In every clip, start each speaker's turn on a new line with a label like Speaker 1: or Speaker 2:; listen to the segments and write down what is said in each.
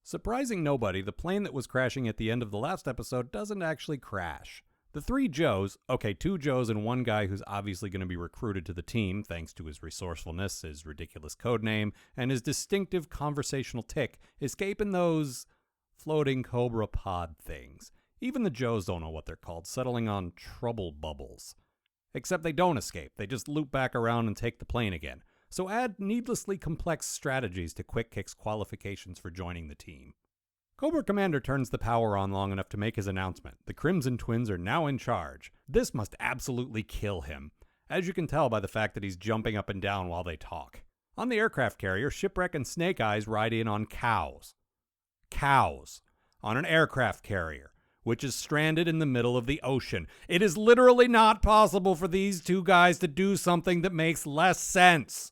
Speaker 1: Surprising nobody, the plane that was crashing at the end of the last episode doesn't actually crash. The three Joes, okay, two Joes and one guy who's obviously going to be recruited to the team thanks to his resourcefulness, his ridiculous codename, and his distinctive conversational tick, escape in those floating Cobra pod things. Even the Joes don't know what they're called, settling on trouble bubbles. Except they don't escape, they just loop back around and take the plane again. So add needlessly complex strategies to Quick Kick's qualifications for joining the team. Cobra Commander turns the power on long enough to make his announcement. The Crimson Twins are now in charge. This must absolutely kill him, as you can tell by the fact that he's jumping up and down while they talk. On the aircraft carrier, Shipwreck and Snake Eyes ride in on cows. Cows. On an aircraft carrier, which is stranded in the middle of the ocean. It is literally not possible for these two guys to do something that makes less sense.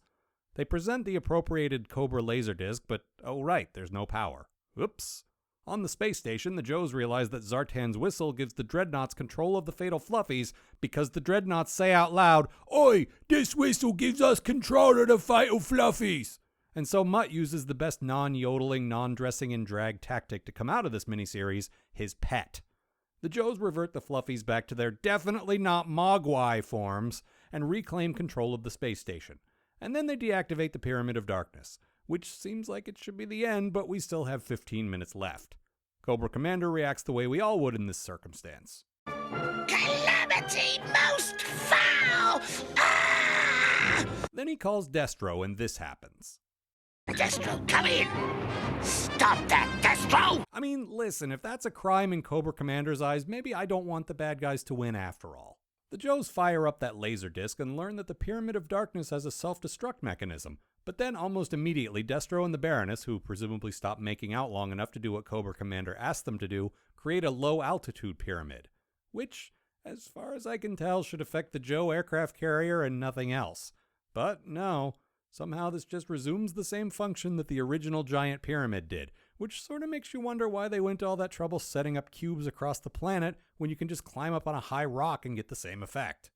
Speaker 1: They present the appropriated Cobra laser disc, but oh right, there's no power. Oops. On the space station, the Joes realize that Zartan's whistle gives the Dreadnoughts control of the Fatal Fluffies because the Dreadnoughts say out loud, "Oi, this whistle gives us control of the Fatal Fluffies!" And so Mutt uses the best non-yodeling, non-dressing in drag tactic to come out of this miniseries, his pet. The Joes revert the Fluffies back to their definitely not Mogwai forms and reclaim control of the space station. And then they deactivate the Pyramid of Darkness, which seems like it should be the end, but we still have 15 minutes left. Cobra Commander reacts the way we all would in this circumstance.
Speaker 2: Calamity most foul! Ah!
Speaker 1: Then he calls Destro, and this happens.
Speaker 2: Destro, come in! Stop that, Destro!
Speaker 1: I mean, listen, if that's a crime in Cobra Commander's eyes, maybe I don't want the bad guys to win after all. The Joes fire up that laser disc and learn that the Pyramid of Darkness has a self-destruct mechanism. But then almost immediately, Destro and the Baroness, who presumably stopped making out long enough to do what Cobra Commander asked them to do, create a low-altitude pyramid. Which, as far as I can tell, should affect the Joe aircraft carrier and nothing else. But no, somehow this just resumes the same function that the original giant pyramid did, which sort of makes you wonder why they went to all that trouble setting up cubes across the planet when you can just climb up on a high rock and get the same effect.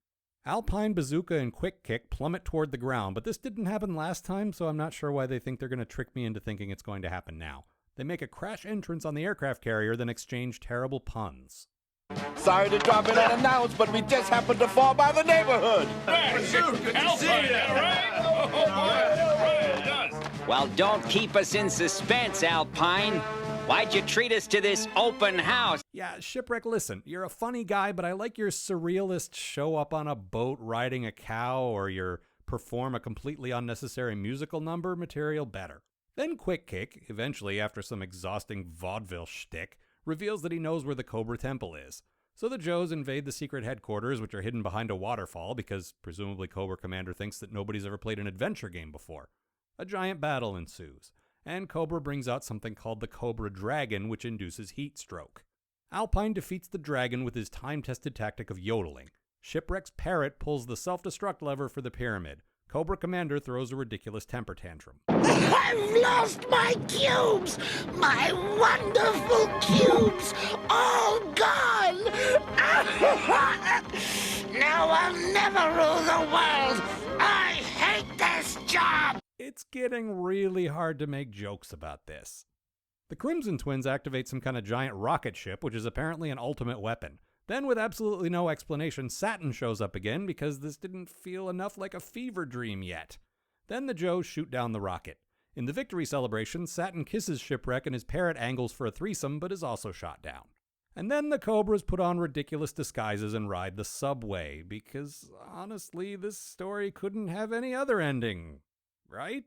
Speaker 1: Alpine, Bazooka, and Quick Kick plummet toward the ground, but this didn't happen last time, so I'm not sure why they think they're going to trick me into thinking it's going to happen now. They make a crash entrance on the aircraft carrier, then exchange terrible puns.
Speaker 3: Sorry to drop it unannounced, but we just happened to fall by the neighborhood.
Speaker 4: Well, don't keep us in suspense, Alpine. Why'd you treat us to this open house?
Speaker 1: Yeah, Shipwreck, listen, you're a funny guy, but I like your surrealist show up on a boat riding a cow or your perform a completely unnecessary musical number material better. Then Quick Kick, eventually after some exhausting vaudeville shtick, reveals that he knows where the Cobra Temple is. So the Joes invade the secret headquarters, which are hidden behind a waterfall because presumably Cobra Commander thinks that nobody's ever played an adventure game before. A giant battle ensues, and Cobra brings out something called the Cobra Dragon, which induces heat stroke. Alpine defeats the dragon with his time-tested tactic of yodeling. Shipwreck's parrot pulls the self-destruct lever for the pyramid. Cobra Commander throws a ridiculous temper tantrum.
Speaker 2: I've lost my cubes! My wonderful cubes! All gone! Now I'll never rule the world! I hate this job!
Speaker 1: It's getting really hard to make jokes about this. The Crimson Twins activate some kind of giant rocket ship, which is apparently an ultimate weapon. Then, with absolutely no explanation, Satin shows up again because this didn't feel enough like a fever dream yet. Then the Joes shoot down the rocket. In the victory celebration, Satin kisses Shipwreck and his parrot angles for a threesome, but is also shot down. And then the Cobras put on ridiculous disguises and ride the subway, because honestly, this story couldn't have any other ending, right?